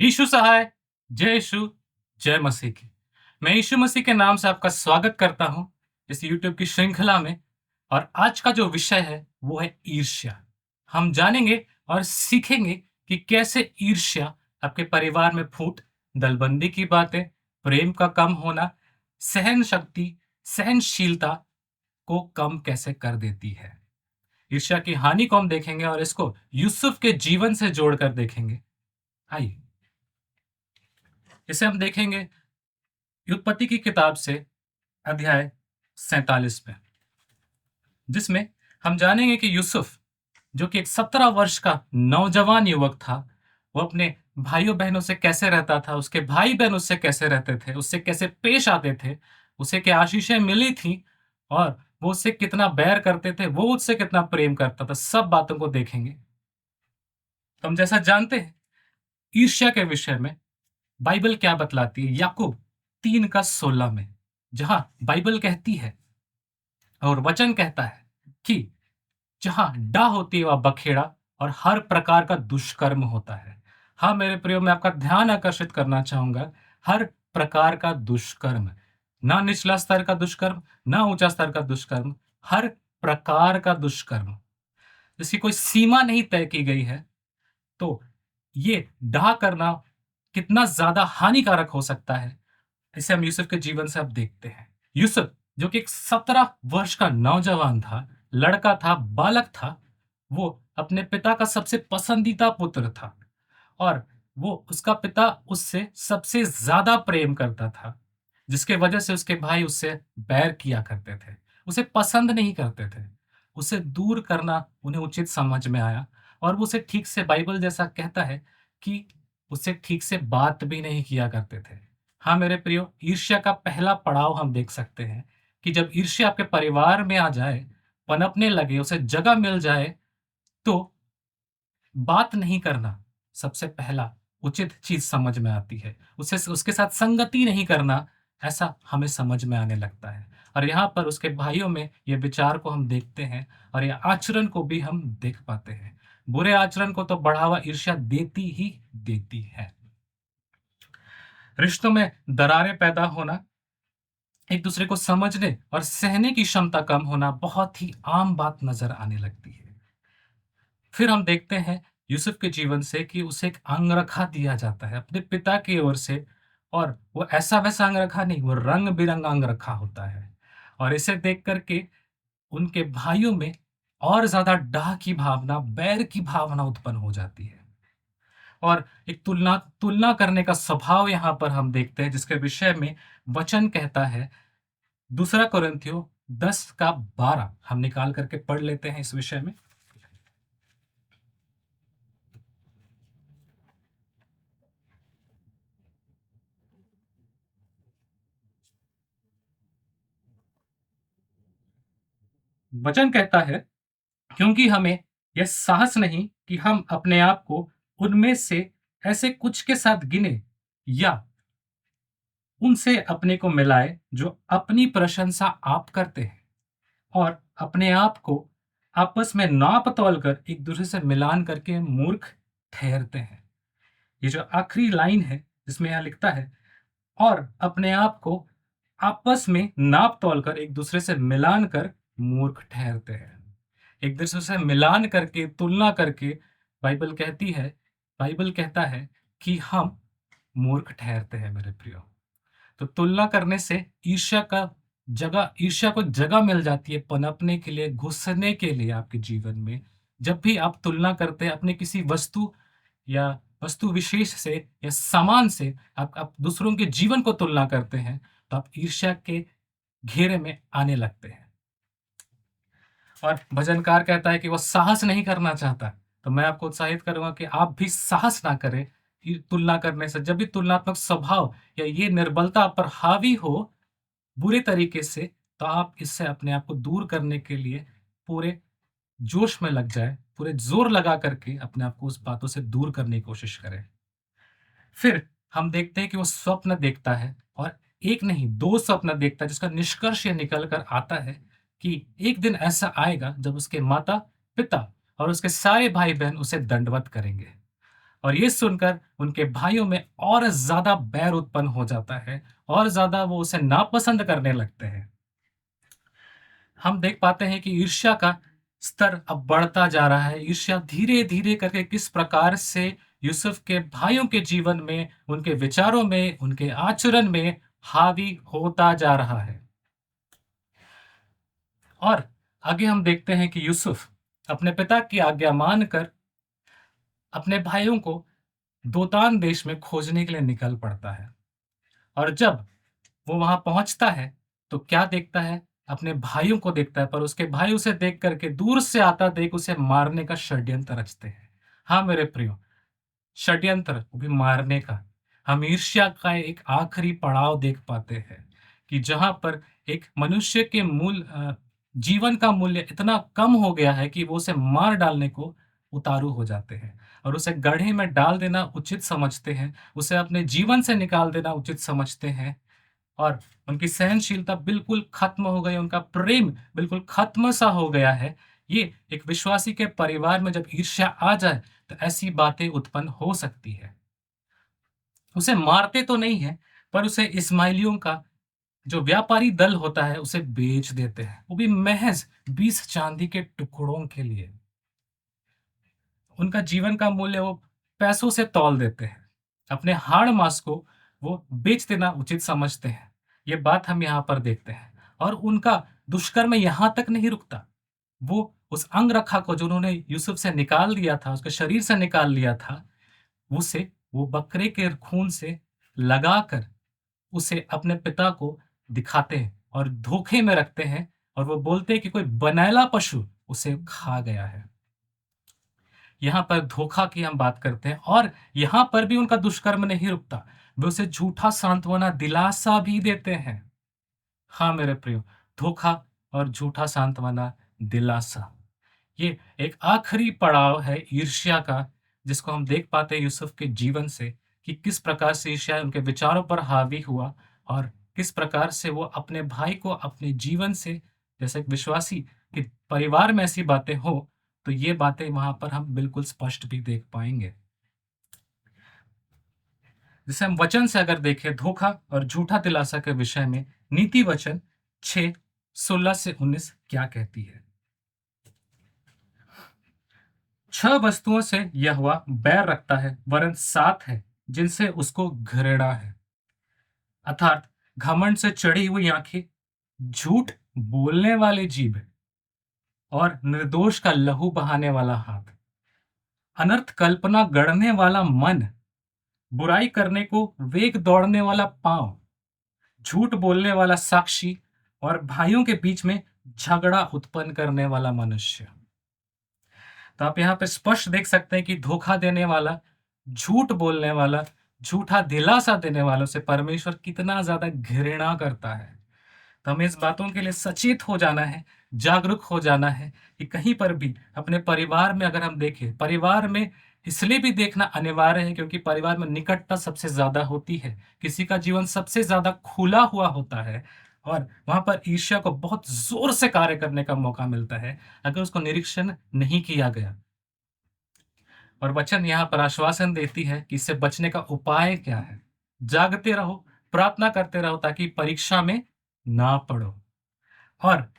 यीशु सहाय, जय यीशु, जय मसीह की। मैं यीशु मसीह के नाम से आपका स्वागत करता हूँ इस यूट्यूब की श्रृंखला में। और आज का जो विषय है वो है ईर्ष्या। हम जानेंगे और सीखेंगे कि कैसे ईर्ष्या आपके परिवार में फूट, दलबंदी की बातें, प्रेम का कम होना, सहन शक्ति, सहनशीलता को कम कैसे कर देती है। ईर्ष्या की हानि को हम देखेंगे और इसको यूसुफ के जीवन से जोड़कर देखेंगे। आइए, इसे हम देखेंगे उत्पत्ति की किताब से अध्याय 47 में, जिसमें हम जानेंगे कि यूसुफ, जो कि एक 17 वर्ष का नौजवान युवक था, वो अपने भाइयों बहनों से कैसे रहता था, उसके भाई बहन उससे कैसे रहते थे, उससे कैसे पेश आते थे, उसे क्या आशीषें मिली थी और वो उससे कितना बैर करते थे, वो उससे कितना प्रेम करता था, सब बातों को देखेंगे। तो हम जैसा जानते हैं ईर्ष्या के विषय में बाइबल क्या बतलाती है, याकूब 3 का 16 में, जहां बाइबल कहती है और वचन कहता है कि जहाँ डा होती है वहाँ बखेड़ा और हर प्रकार का दुष्कर्म होता है। हाँ मेरे प्रियो, मैं आपका ध्यान आकर्षित करना चाहूँगा, हर प्रकार का दुष्कर्म, ना निचला स्तर का दुष्कर्म, ना ऊँचा स्तर का दुष्कर्म, हर प्रकार का दुष्कर्म, जिसकी कोई सीमा नहीं तय की गई है। तो ये डाह करना कितना ज़्यादा हानिकारक हो सकता है, इसे हम यूसुफ के जीवन से अब देखते हैं। यूसुफ, जो कि एक 17 वर्ष का नौजवान था, लड़का था, बालक था, वो अपने पिता का सबसे पसंदीदा पुत्र था और वो उसका पिता उससे सबसे ज़्यादा प्रेम करता था, जिसके वजह से उसके भाई उससे बैर किया करते थे, उसे पसंद नहीं करते थे। उसे दूर करना उन्हें उचित समझ में आया और वो उसे ठीक से, बाइबल जैसा कहता है कि उससे ठीक से बात भी नहीं किया करते थे। हाँ मेरे प्रियो, ईर्ष्या का पहला पड़ाव हम देख सकते हैं कि जब ईर्ष्या आपके परिवार में आ जाए, पनपने लगे, उसे जगह मिल जाए, तो बात नहीं करना सबसे पहला उचित चीज़ समझ में आती है। उसे उसके साथ संगति नहीं करना, ऐसा हमें समझ में आने लगता है। और यहाँ पर उसके भाइयों में ये विचार को हम देखते हैं और ये आचरण को भी हम देख पाते हैं। बुरे आचरण को तो बढ़ावा ईर्ष्या देती ही देती है। रिश्तों में दरारें पैदा होना, एक दूसरे को समझने और सहने की क्षमता कम होना बहुत ही आम बात नज़र आने लगती है। फिर हम देखते हैं यूसुफ के जीवन से कि उसे एक अंगरखा दिया जाता है अपने पिता की ओर से, और वो ऐसा-वैसा अंगरखा नहीं, वो रंग-बिरंगा अंगरखा होता है। और इसे देख कर के उनके भाइयों में और ज़्यादा डाह की भावना, बैर की भावना उत्पन्न हो जाती है। और एक तुलना तुलना करने का स्वभाव यहाँ पर हम देखते हैं, जिसके विषय में वचन कहता है, दूसरा कोरिन्थियों 10 का 12 हम निकाल करके पढ़ लेते हैं इस विषय में। वचन कहता है, क्योंकि हमें यह साहस नहीं कि हम अपने आप को उनमें से ऐसे कुछ के साथ गिने या उनसे अपने को मिलाए जो अपनी प्रशंसा आप करते हैं और अपने आप को आपस में नाप तौल कर एक दूसरे से मिलान करके मूर्ख ठहरते हैं। ये जो आखिरी लाइन है जिसमें यहाँ लिखता है, और अपने आप को आपस में नाप तौल कर एक दूसरे से मिलान कर मूर्ख ठहरते हैं। एक दूसरे से मिलान करके, तुलना करके, बाइबल कहती है, बाइबल कहता है कि हम मूर्ख ठहरते हैं मेरे प्रियो। तो तुलना करने से ईर्ष्या को जगह मिल जाती है पनपने के लिए, घुसने के लिए आपके जीवन में। जब भी आप तुलना करते हैं अपने किसी वस्तु या वस्तु विशेष से या सामान से, आप दूसरों के जीवन को तुलना करते हैं, तो आप ईर्ष्या के घेरे में आने लगते हैं। और भजनकार कहता है कि वो साहस नहीं करना चाहता। तो मैं आपको उत्साहित करूँगा कि आप भी साहस ना करें ये तुलना करने से। जब भी तुलनात्मक स्वभाव या ये निर्बलता आप पर हावी हो बुरे तरीके से, तो आप इससे अपने आप को दूर करने के लिए पूरे जोश में लग जाएँ, पूरे ज़ोर लगा करके अपने आप को उस बातों से दूर करने की कोशिश करें। फिर हम देखते हैं कि वो स्वप्न देखता है और एक नहीं 2 स्वप्न देखता है, जिसका निष्कर्ष ये निकल कर आता है कि एक दिन ऐसा आएगा जब उसके माता-पिता और उसके सारे भाई-बहन उसे दंडवत करेंगे। और ये सुनकर उनके भाइयों में और ज़्यादा बैर उत्पन्न हो जाता है और ज़्यादा वो उसे नापसंद करने लगते हैं। हम देख पाते हैं कि ईर्ष्या का स्तर अब बढ़ता जा रहा है। ईर्ष्या धीरे-धीरे करके किस प्रकार से यूसुफ के भाइयों के जीवन में, उनके विचारों में, उनके आचरण में हावी होता जा रहा है। और आगे हम देखते हैं कि यूसुफ अपने पिता की आज्ञा मानकर अपने भाइयों को दोतान देश में खोजने के लिए निकल पड़ता है। और जब वो वहां पहुंचता है तो क्या देखता है? अपने भाइयों को देखता है, पर उसके भाई उसे देख करके दूर से आता देख उसे मारने का षड्यंत्र रचते हैं। हाँ मेरे प्रियो, षड्यंत्र, वो भी मारने का। हम ईर्ष्या का एक आखिरी पड़ाव देख पाते हैं कि जहां पर एक मनुष्य के जीवन का मूल्य इतना कम हो गया है कि वो उसे मार डालने को उतारू हो जाते हैं और उसे गड्ढे में डाल देना उचित समझते हैं, उसे अपने जीवन से निकाल देना उचित समझते हैं। और उनकी सहनशीलता बिल्कुल खत्म हो गई, उनका प्रेम बिल्कुल खत्म सा हो गया है। ये एक विश्वासी के परिवार में जब ईर्ष्या आ जाए तो ऐसी बातें उत्पन्न हो सकती है। उसे मारते तो नहीं है, पर उसे इस्माइलियों का जो व्यापारी दल होता है उसे बेच देते हैं, वो भी महज 20 चांदी के टुकड़ों के लिए। उनका जीवन का मूल्य वो पैसों से तौल देते हैं। अपने हाड़ मांस को वो बेच देना उचित समझते हैं। ये बात हम यहाँ पर देखते हैं। और उनका दुष्कर्म यहाँ तक नहीं रुकता। वो उस अंगरखा को जो उन्होंने यूसुफ से निकाल दिया था, उसके शरीर से निकाल लिया था, उसे वो बकरे के खून से लगाकर उसे अपने पिता को दिखाते हैं और धोखे में रखते हैं और वो बोलते हैं कि कोई बनैला पशु उसे खा गया है। यहाँ पर धोखा की हम बात करते हैं और यहाँ पर भी उनका दुष्कर्म नहीं रुकता। वे उसे झूठा सांत्वना दिलासा भी देते हैं। हाँ मेरे प्रियो, धोखा और झूठा सांत्वना दिलासा, ये एक आखिरी पड़ाव है ईर्ष्या का, जिसको हम देख पाते हैं यूसुफ के जीवन से कि किस प्रकार से ईर्ष्या उनके विचारों पर हावी हुआ और किस प्रकार से वो अपने भाई को अपने जीवन से, जैसे एक विश्वासी कि परिवार में ऐसी बातें हो तो ये बातें वहां पर हम बिल्कुल स्पष्ट भी देख पाएंगे। जैसे हम वचन से अगर देखें धोखा और झूठा दिलासा के विषय में, नीति वचन 6:16 से 19 क्या कहती है? 6 वस्तुओं से यहोवा बैर रखता है, वरन 7 है जिनसे उसको घृणा है, अर्थात घमंड से चढ़ी हुई आंखें, झूठ बोलने वाली जीभ और निर्दोष का लहू बहाने वाला हाथ, अनर्थ कल्पना गढ़ने वाला मन, बुराई करने को वेग दौड़ने वाला पांव, झूठ बोलने वाला साक्षी और भाइयों के बीच में झगड़ा उत्पन्न करने वाला मनुष्य। तो आप यहाँ पे स्पष्ट देख सकते हैं कि धोखा देने वाला, झूठ बोलने वाला, झूठा दिलासा देने वालों से परमेश्वर कितना ज्यादा घृणा करता है। तो हमें इस बातों के लिए सचेत हो जाना है, जागरूक हो जाना है कि कहीं पर भी अपने परिवार में अगर हम देखें, परिवार में इसलिए भी देखना अनिवार्य है क्योंकि परिवार में निकटता सबसे ज्यादा होती है, किसी का जीवन सबसे ज्यादा खुला हुआ होता है और वहां पर ईर्ष्या को बहुत जोर से कार्य करने का मौका मिलता है अगर उसको निरीक्षण नहीं किया गया। और वचन यहाँ पर आश्वासन देती है कि इससे बचने का उपाय क्या है? जागते रहो, प्रार्थना करते रहो ताकि परीक्षा में ना पड़ो। और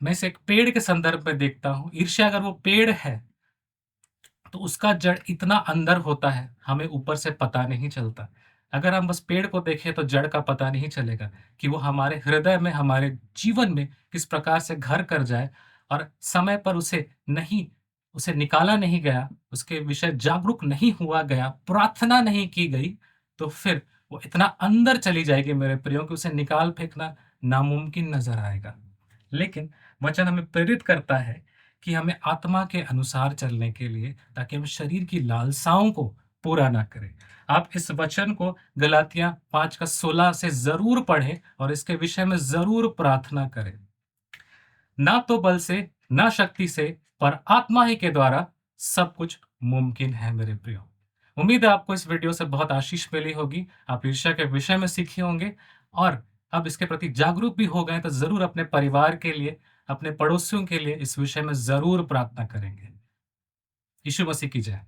मैं इसे एक पेड़ के संदर्भ में देखता हूं। ईर्ष्या अगर वो पेड़ है तो उसका जड़ इतना अंदर होता है, हमें ऊपर से पता नहीं चलता। अगर हम बस पेड़ को देखें तो जड़ का पता नहीं चलेगा कि वो हमारे हृदय में, हमारे जीवन में किस प्रकार से घर कर जाए और समय पर उसे निकाला नहीं गया, उसके विषय जागरूक नहीं हुआ गया, प्रार्थना नहीं की गई, तो फिर वो इतना अंदर चली जाएगी मेरे प्रियो कि उसे निकाल फेंकना नामुमकिन नजर आएगा। लेकिन वचन हमें प्रेरित करता है कि हमें आत्मा के अनुसार चलने के लिए, ताकि हम शरीर की लालसाओं को पूरा ना करें। आप इस वचन को गलातियां 5:16 से जरूर पढ़ें और इसके विषय में जरूर प्रार्थना करें। ना तो बल से, ना शक्ति से, पर आत्मा ही के द्वारा सब कुछ मुमकिन है मेरे प्रियो। उम्मीद है आपको इस वीडियो से बहुत आशीष मिली होगी, आप ईर्ष्या के विषय में सीखे होंगे और अब इसके प्रति जागरूक भी हो गए तो जरूर अपने परिवार के लिए, अपने पड़ोसियों के लिए इस विषय में जरूर प्रार्थना करेंगे। यीशु मसीह की जय।